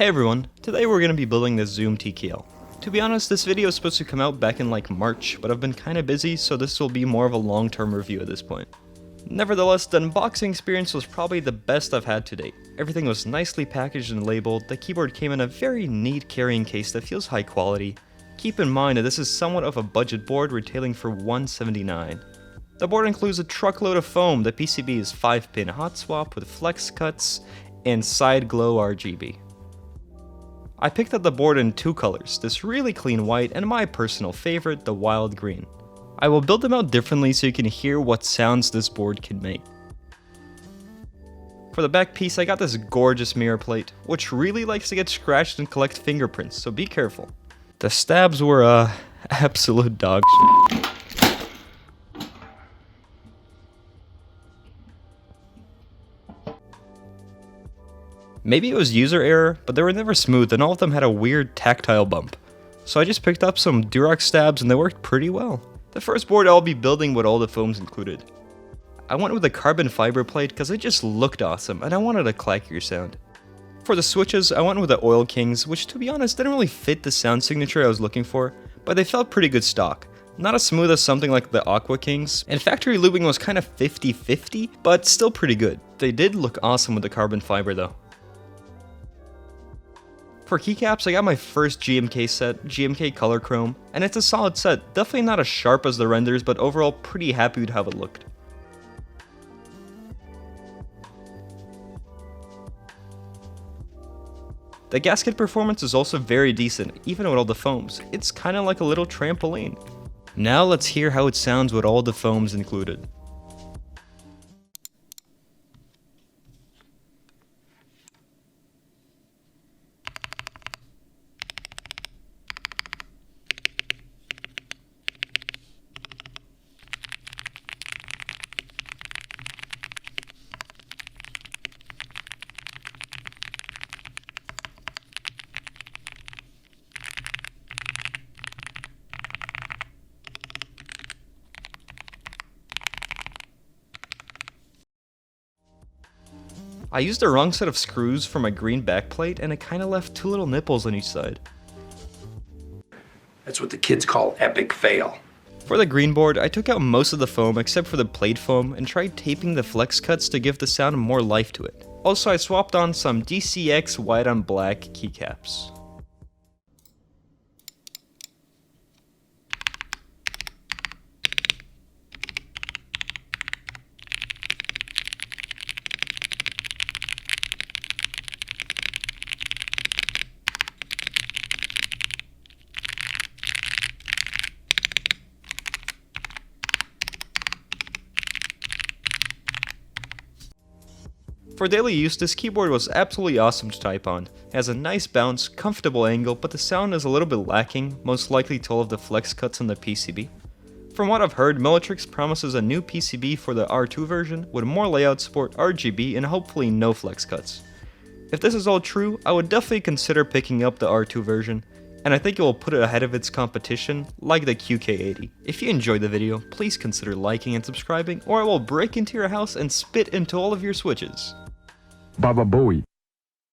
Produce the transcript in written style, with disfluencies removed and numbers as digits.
Hey everyone, today we're going to be building this Zoom TKL. To be honest, this video is supposed to come out back in like March, but I've been kinda busy, so this will be more of a long-term review at this point. Nevertheless, the unboxing experience was probably the best I've had to date. Everything was nicely packaged and labeled, the keyboard came in a very neat carrying case that feels high quality. Keep in mind that this is somewhat of a budget board retailing for $179. The board includes a truckload of foam, the PCB is 5-pin hot swap with flex cuts and side glow RGB. I picked up the board in two colors, this really clean white and my personal favorite, the wild green. I will build them out differently so you can hear what sounds this board can make. For the back piece, I got this gorgeous mirror plate, which really likes to get scratched and collect fingerprints, so be careful. The stabs were, absolute dog shit. Maybe it was user error, but they were never smooth and all of them had a weird tactile bump. So I just picked up some Durock stabs and they worked pretty well. The first board I'll be building with all the foams included. I went with a carbon fiber plate because it just looked awesome and I wanted a clackier sound. For the switches, I went with the Oil Kings, which to be honest didn't really fit the sound signature I was looking for, but they felt pretty good stock. Not as smooth as something like the Aqua Kings, and factory lubing was kind of 50-50, but still pretty good. They did look awesome with the carbon fiber though. For keycaps, I got my first GMK set, GMK Color Chrome, and it's a solid set, definitely not as sharp as the renders, but overall pretty happy with how it looked. The gasket performance is also very decent, even with all the foams. It's kinda like a little trampoline. Now let's hear how it sounds with all the foams included. I used the wrong set of screws for my green backplate and it kinda left two little nipples on each side. That's what the kids call epic fail. For the green board, I took out most of the foam except for the plate foam and tried taping the flex cuts to give the sound more life to it. Also, I swapped on some DCX white on black keycaps. For daily use, this keyboard was absolutely awesome to type on. It has a nice bounce, comfortable angle, but the sound is a little bit lacking, most likely to all of the flex cuts on the PCB. From what I've heard, Millitrix promises a new PCB for the R2 version with more layout support, RGB, and hopefully no flex cuts. If this is all true, I would definitely consider picking up the R2 version, and I think it will put it ahead of its competition, like the QK80. If you enjoyed the video, please consider liking and subscribing, or I will break into your house and spit into all of your switches. Baba Booey.